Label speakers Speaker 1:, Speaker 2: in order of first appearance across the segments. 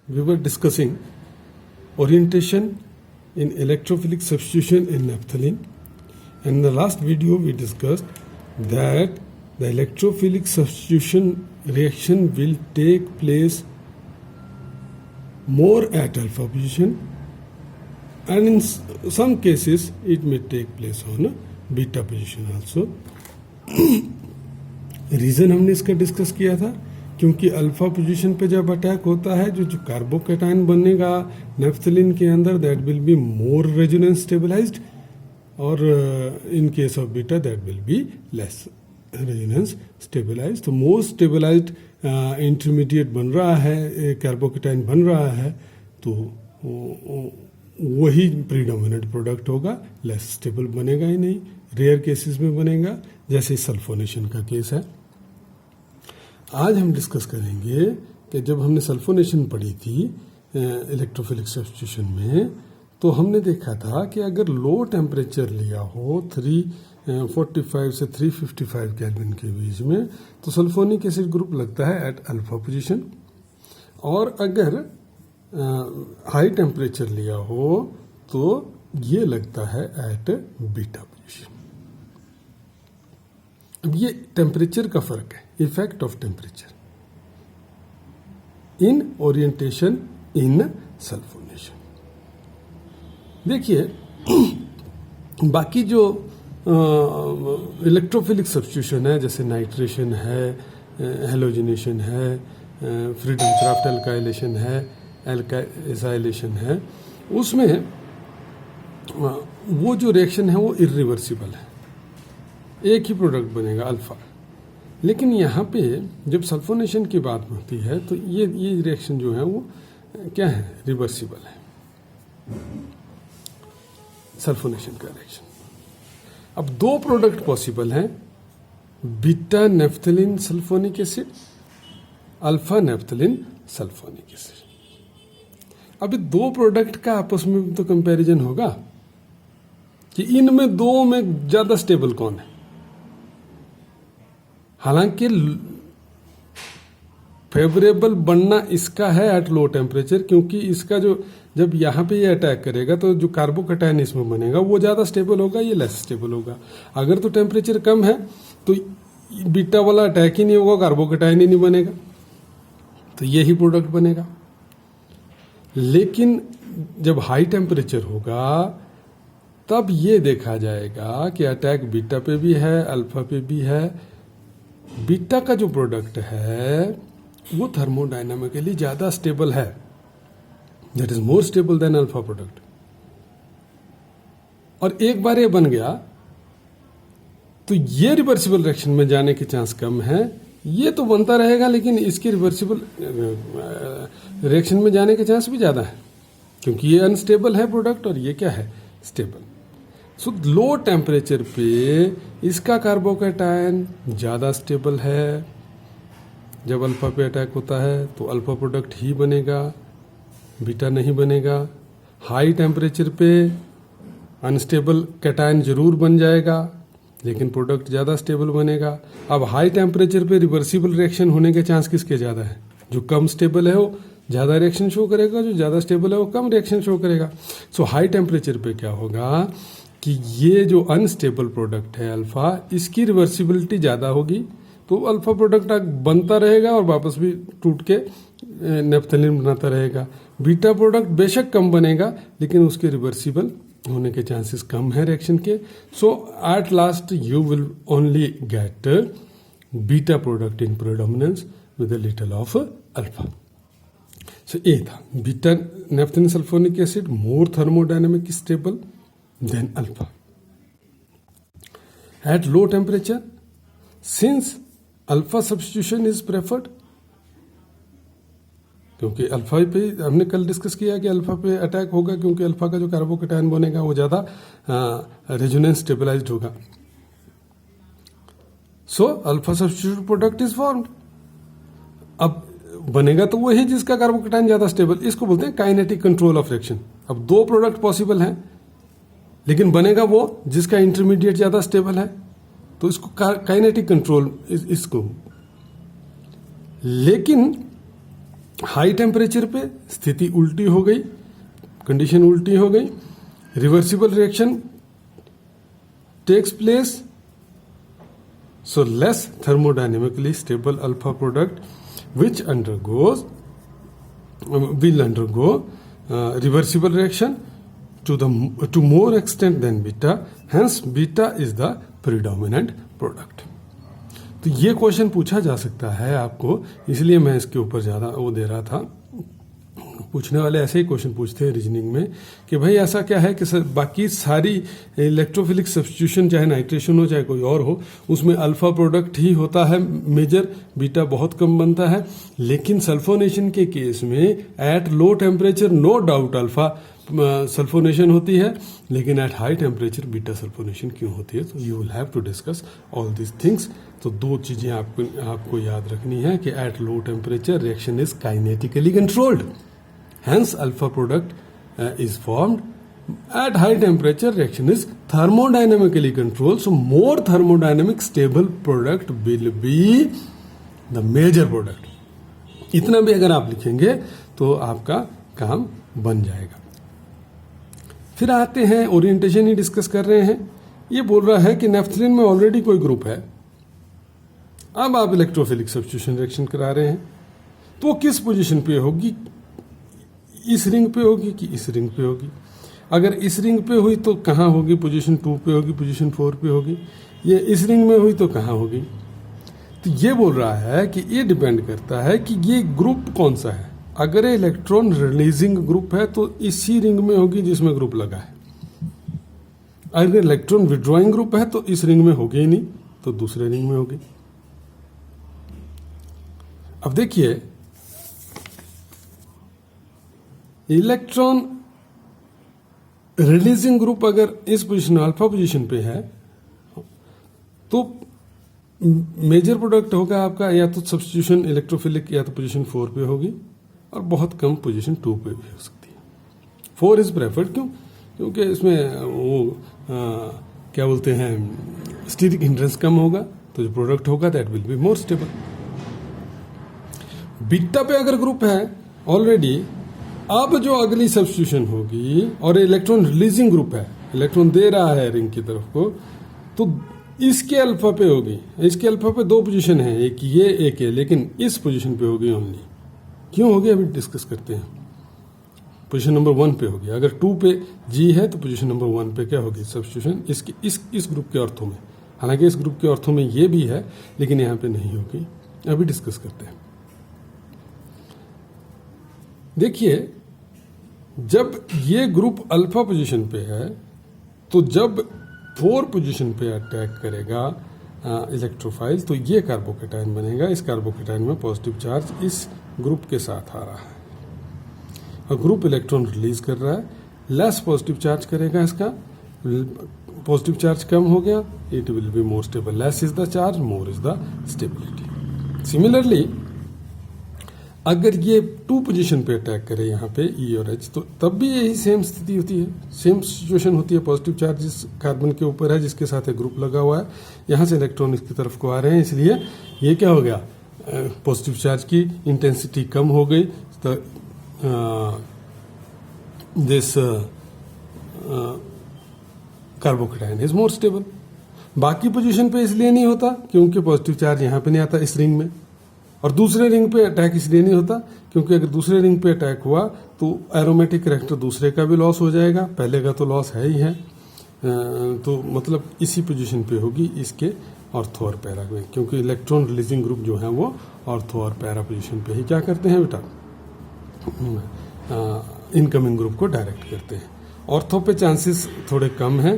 Speaker 1: we were discussing orientation in electrophilic substitution in naphthalene. And in the last video we discussed that the electrophilic substitution reaction will take place more at alpha position, and in some cases it may take place on beta position also. Reason हमने इसका discuss किया था क्योंकि alpha position पे जब attack होता है जो कार्बोकेटाइन बनेगा नेफ्थलीन के अंदर that will be more resonance stabilized, और in case of beta that will be less resonance stabilized. तो मोर स्टेबलाइज्ड इंटरमीडिएट बन रहा है, कार्बोकेटाइन बन रहा है, तो वही प्रीडोमिनेंट प्रोडक्ट होगा, लेस स्टेबल बनेगा ही नहीं. रेयर केसेस में बनेगा, जैसे सल्फोनेशन का केस है. आज हम डिस्कस करेंगे कि जब हमने सल्फोनेशन पढ़ी थी इलेक्ट्रोफिलिक सब्स्टिट्यूशन में, तो हमने देखा था कि अगर लो टेम्परेचर लिया हो 345 से 355 केल्विन के बीच में, तो सल्फोनिक एसिड ग्रुप लगता है एट अल्फा पोजीशन, और अगर हाई टेम्परेचर लिया हो तो ये लगता है एट बीटा पोजीशन. अब ये टेम्परेचर का फर्क है, effect of temperature in orientation in sulphonation. देखिए बाकी जो इलेक्ट्रोफिलिक सब्स्टिट्यूशन है, जैसे नाइट्रेशन है, हेलोजिनेशन है, फ्रीडम क्राफ्ट एल्काइलेशन है, एल्काइलेशन है, उसमें वो जो रिएक्शन है वो इरिवर्सिबल है, एक ही प्रोडक्ट बनेगा अल्फा. लेकिन यहाँ पे जब सल्फोनेशन की बात होती है तो ये रिएक्शन जो है वो क्या है, रिवर्सिबल है, सल्फोनेशन का रिएक्शन. अब दो प्रोडक्ट पॉसिबल हैं, beta naphthalene sulphonic acid, alpha naphthalene sulphonic acid. अभी दो प्रोडक्ट का आपस में तो कंपैरिजन होगा कि इनमें दो में ज्यादा स्टेबल कौन है. हालांकि फेवरेबल बनना इसका है एट लो टेम्परेचर, क्योंकि इसका जो जब यहाँ पे ये अटैक करेगा तो जो कार्बोकेटाइन इसमें बनेगा वो ज़्यादा स्टेबल होगा, ये लेस स्टेबल होगा. अगर तो टेम्परेचर कम है तो बीटा वाला अटैक ही नहीं होगा, कार्बोकेटाइन ही नहीं बनेगा, तो यही प्रोडक्ट बनेगा. लेकिन जब हाई टेम्परेचर होगा तब ये देखा जाएगा कि अटैक बीटा पे भी है, अल्फा पे भी है. बीटा का जो प्रोडक्ट है वो थर्मोडायनामिकली ज्यादा स्टेबल है, that is more stable then alpha product. और एक बार ये बन गया तो ये रिवर्सिबल रिएक्शन में जाने के चांस कम है. ये तो बनता रहेगा लेकिन इसके रिवर्सिबल रिएक्शन में जाने के चांस भी ज्यादा है, क्योंकि ये अनस्टेबल है प्रोडक्ट और ये क्या है, स्टेबल. सो लो टेम्परेचर पे इसका कार्बोकेटाइन ज़्यादा स्टेबल है. जब अल्फा पे अटैक होता है तो अल्फा प्रोडक्ट ही बनेगा, बीटा नहीं बनेगा. हाई टेम्परेचर पे अनस्टेबल कैटाइन जरूर बन जाएगा लेकिन प्रोडक्ट ज़्यादा स्टेबल बनेगा. अब हाई टेम्परेचर पे रिवर्सिबल रिएक्शन होने के चांस किसके ज़्यादा है, जो कम स्टेबल है वो ज़्यादा रिएक्शन शो करेगा, जो ज़्यादा स्टेबल है वो कम रिएक्शन शो करेगा. सो हाई टेम्परेचर पे क्या होगा कि ये जो अनस्टेबल प्रोडक्ट है अल्फा, इसकी रिवर्सिबिलिटी ज़्यादा होगी, तो अल्फा प्रोडक्ट बनता रहेगा और वापस भी टूट के नेफ्थलीन बनाता रहेगा. बीटा प्रोडक्ट बेशक कम बनेगा लेकिन उसके रिवर्सिबल होने के चांसेस कम है रिएक्शन के. So at last you will only get beta product in predominance with a little of alpha. So ये था beta naphthalene sulphonic acid more thermodynamic stable than alpha. At low temperature, since alpha substitution is preferred, क्योंकि alpha पे हमने कल discuss किया कि alpha पे attack होगा क्योंकि अल्फा का जो कार्बोकेटाइन बनेगा वो ज़्यादा रेजोनेंस स्टेबलाइज्ड होगा. So alpha substitute product is formed. अब बनेगा तो वही जिसका कार्बोकेटाइन ज़्यादा स्टेबल, इसको बोलते हैं काइनेटिक कंट्रोल ऑफ रिएक्शन. अब दो प्रोडक्ट पॉसिबल हैं लेकिन बनेगा वो जिसका इंटरमीडिएट ज्यादा स्टेबल है, तो इसको काइनेटिक कंट्रोल इसको. लेकिन हाई टेम्परेचर पे स्थिति उल्टी हो गई, कंडीशन उल्टी हो गई, reversible reaction takes place, so less thermodynamically stable alpha product which will undergo reversible reaction to more extent than beta, hence beta is the predominant product. तो ये क्वेश्चन पूछा जा सकता है आपको, इसलिए मैं इसके ऊपर ज़्यादा वो दे रहा था। पूछने वाले ऐसे ही क्वेश्चन पूछते हैं रीजनिंग में कि भाई ऐसा क्या है कि बाकी सारी इलेक्ट्रोफिलिक सब्स्टिट्यूशन, चाहे नाइट्रेशन हो चाहे कोई और हो, उसमें अल्फा प्रोडक्ट ही होता है मेजर, बीटा बहुत कम बनता है। लेकिन सल्फोनेशन के केस में at low temperature no doubt alpha sulphonation होती है, लेकिन at high temperature beta sulphonation क्यों होती है? तो you will have to discuss all this things. तो दो चीजें आपको याद रखनी है कि at low temperature reaction is kinetically controlled, hence alpha product is formed. At high temperature reaction is thermodynamically controlled, so more thermodynamic stable product will be the major product. इतना भी अगर आप लिखेंगे तो आपका काम बन जाएगा। फिर आते हैं, ओरिएंटेशन ही डिस्कस कर रहे हैं। ये बोल रहा है कि नेफ्थलीन में ऑलरेडी कोई ग्रुप है, अब आप इलेक्ट्रोफिलिक सब्स्टिट्यूशन रिएक्शन करा रहे हैं, तो वो किस पोजीशन पे होगी? इस रिंग पे होगी कि इस रिंग पे होगी? अगर इस रिंग पे हुई तो कहाँ होगी? पोजीशन 2 पे होगी, पोजीशन 4 पे होगी। ये इस रिंग में हुई तो कहाँ होगी? तो ये बोल रहा है कि ये डिपेंड करता है कि ये ग्रुप कौन सा है। अगर इलेक्ट्रॉन रिलीजिंग ग्रुप है तो इसी रिंग में होगी जिसमें ग्रुप लगा है। अगर इलेक्ट्रॉन विड्रॉइंग ग्रुप है तो इस रिंग में होगी ही नहीं, तो दूसरे रिंग में होगी। अब देखिए, इलेक्ट्रॉन रिलीजिंग ग्रुप अगर इस पोजीशन अल्फा पोजीशन पे है तो मेजर प्रोडक्ट होगा आपका या तो सब्स्टिट्यूशन इलेक्ट्रोफिलिक या तो पोजीशन 4 पे होगी, और बहुत कम पोजीशन 2 पे भी हो सकती है। 4 इज प्रेफर्ड, क्यों? क्योंकि इसमें वो क्या बोलते हैं, स्टीरिक हिंड्रेंस कम होगा, तो जो प्रोडक्ट होगा that will be more stable. Beta पे अगर ग्रुप है ऑलरेडी, अब जो अगली सब्स्टिट्यूशन होगी और इलेक्ट्रॉन रिलीजिंग ग्रुप है, इलेक्ट्रॉन दे रहा है रिंग की तरफ को, तो इसके अल्फा पे होगी। इसके अल्फा पे 2 पोजीशन है, एक ये एक है, लेकिन इस पोजीशन पे होगी ओनली। क्यों होगी अभी डिस्कस करते हैं। पोजीशन नंबर 1 पे होगी। अगर 2 पे जी है तो पोजीशन नंबर 1 पे क्या होगी? सब्स्टिट्यूशन इसकी इस ग्रुप के अर्थों में। हालांकि इस ग्रुप के अर्थों में ये भी है, लेकिन यहां पे नहीं होगी। अभी डिस्कस करते हैं। देखिए, जब ये ग्रुप अल्फा पोजीशन पे है तो जब 4 पोजीशन पे अटैक करेगा इलेक्ट्रोफाइल, तो ये कार्बोकेटाइन बनेगा। इस कार्बोकेटाइन में पॉजिटिव चार्ज इस ग्रुप के साथ आ रहा है और ग्रुप इलेक्ट्रॉन रिलीज कर रहा है। लेस पॉजिटिव चार्ज करेगा, इसका पॉजिटिव चार्ज कम हो गया, it will be more stable. Less is the charge, more is the stability. Similarly अगर ये 2 पोजीशन पे अटैक करे यहाँ पे ई और एच, तो तब भी यही सेम स्थिति होती है, सेम सिचुएशन होती है। पॉजिटिव चार्ज जिस कार्बन के ऊपर है, जिसके साथ एक ग्रुप लगा हुआ है, यहाँ से इलेक्ट्रॉन इसकी तरफ को आ रहे हैं, इसलिए ये क्या हो गया? पॉजिटिव चार्ज की इंटेंसिटी कम हो गई। तो this carbocation is more stable. बाकी पोजीशन पे इसलिए नहीं होता क्योंकि पॉजिटिव चार्ज यहाँ पे नहीं आता इस रिंग में, और दूसरे रिंग पे अटैक इसलिए नहीं होता क्योंकि अगर दूसरे रिंग पे अटैक हुआ तो एरोमेटिक करैक्टर दूसरे का भी लॉस हो जाएगा, पहले का तो लॉस है ही है। तो मतलब इसी पोजीशन पे होगी इसके ऑर्थो और पैरा में, क्योंकि इलेक्ट्रॉन रिलीजिंग ग्रुप जो है वो ऑर्थो और पैरा पोजीशन पे ही क्या करते हैं बेटा? इनकमिंग ग्रुप को डायरेक्ट करते हैं। ऑर्थो पे चांसेस थोड़े कम हैं,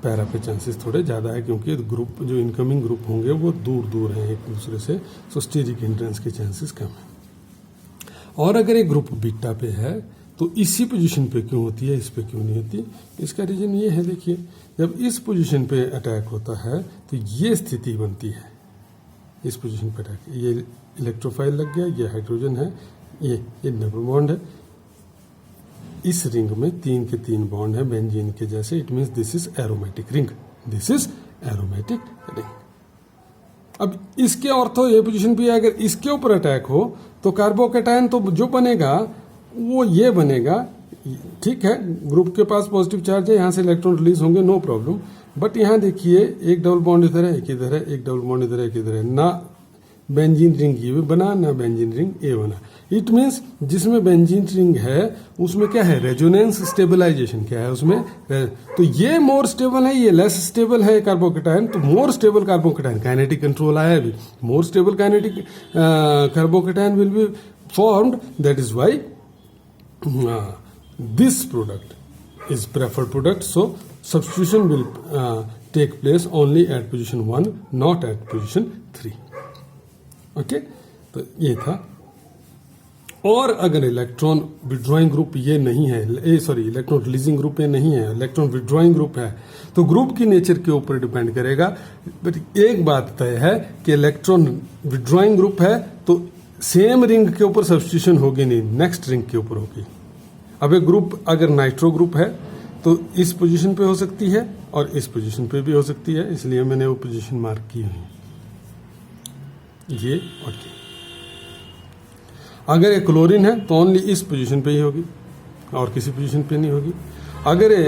Speaker 1: पैरा पे चांसेस थोड़े ज़्यादा है, क्योंकि ग्रुप जो इनकमिंग ग्रुप होंगे वो दूर दूर हैं एक दूसरे से, सो स्टीरिक हिंड्रेंस के चांसेस कम है। और अगर एक ग्रुप बीटा पे है तो इसी पोजीशन पे क्यों होती है, इस पे क्यों नहीं होती? इसका रीजन ये है, देखिए, जब इस पोजीशन पे अटैक होता है तो ये स्थिति बनती है। इस पोजीशन पे अटैक, ये इलेक्ट्रोफाइल लग गया, ये हाइड्रोजन है, ये डबल बॉन्ड है। इस रिंग में 3 के 3 बॉन्ड है बेंजीन के जैसे, it means this is aromatic ring, this is aromatic ring. अब इसके ऑर्थो ए पोजीशन पे अगर इसके ऊपर अटैक हो तो कार्बोकैटायन तो जो बनेगा वो ये बनेगा, ठीक है, ग्रुप के पास पॉजिटिव चार्ज है, यहां से इलेक्ट्रॉन रिलीज होंगे, नो प्रॉब्लम। बट यहां देखिए एक डबल बॉन्ड इधर है, एक इधर है, एक डबल बॉन्ड इधर है, एक इधर है, ना बेंजीन रिंग ये बना ना बेंजीन रिंग ए बना। इट मीन्स जिसमें बेंजीन रिंग है उसमें क्या है, रेजोनेंस स्टेबलाइजेशन क्या है उसमें, तो ये मोर स्टेबल है, ये लेस स्टेबल है कार्बोकैटायन, तो more stable carbocation, kinetic control आया अभी, more stable kinetic carbocation will be formed, that is why this product is preferred product, so substitution will take place only at position 1, not at position 3. Okay, तो ये था। और अगर electron withdrawing group ये नहीं है, इलेक्ट्रॉन रिलीजिंग ग्रुप ये नहीं है, इलेक्ट्रॉन विड्रॉइंग ग्रुप है, तो ग्रुप की नेचर के ऊपर डिपेंड करेगा। बट एक बात तय है कि इलेक्ट्रॉन विड्रॉइंग ग्रुप है तो सेम रिंग के ऊपर सब्स्टिट्यूशन होगी नहीं, नेक्स्ट रिंग के ऊपर होगी। अब एक ग्रुप अगर नाइट्रो ग्रुप है तो इस पोजीशन पे हो सकती है और इस पोजीशन पे भी हो सकती है, इसलिए मैंने वो पोजीशन मार्क की हुई, ये और ये। अगर ये क्लोरीन है तो ओनली इस पोजीशन पे ही होगी और किसी पोजीशन पे नहीं होगी। अगर ये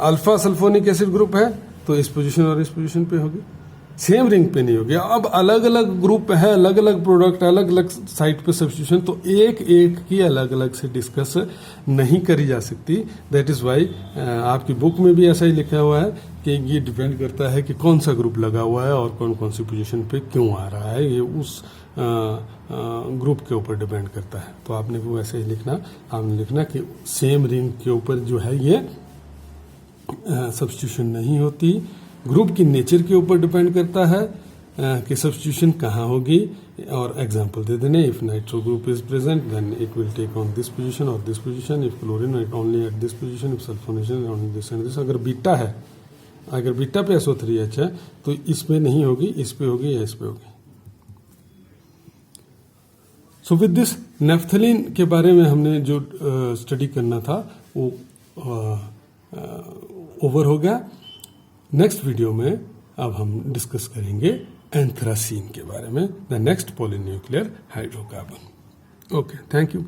Speaker 1: अल्फा सल्फोनिक एसिड ग्रुप है तो इस पोजीशन और इस पोजीशन पे होगी, सेम रिंग पे नहीं होगी। अब अलग अलग ग्रुप है, अलग अलग प्रोडक्ट, अलग अलग साइट पे सब्स्टिट्यूशन, तो एक एक की अलग अलग से डिस्कस नहीं करी जा सकती। दैट इज वाई आपकी बुक में भी ऐसा ही लिखा हुआ है कि ये डिपेंड करता है कि कौन सा ग्रुप लगा हुआ है और कौन कौन सी पोजीशन पे क्यों आ रहा है, ये उस ग्रुप के ऊपर डिपेंड करता है। तो आपने वो ऐसे ही लिखना, आपने लिखना कि सेम रिंग के ऊपर जो है ये सब्स्टिट्यूशन नहीं होती, ग्रुप की नेचर के ऊपर डिपेंड करता है कि सब्स्टिट्यूशन कहाँ होगी। और एग्जांपल दे देने, if nitro group is present then it will take on this position और this position, if chlorine it only at this position, if sulphonation only this and this. अगर बीटा है, अगर बीटा पे SO3H है तो इस पे नहीं होगी, इस पे होगी या इस पे होगी। सो विद दिस नेफ्थलीन के बारे में हमने जो स्टडी करना था वो ओवर हो गया। नेक्स्ट वीडियो में अब हम डिस्कस करेंगे एंथ्रासीन के बारे में, the next polynuclear hydrocarbon. Okay, thank you.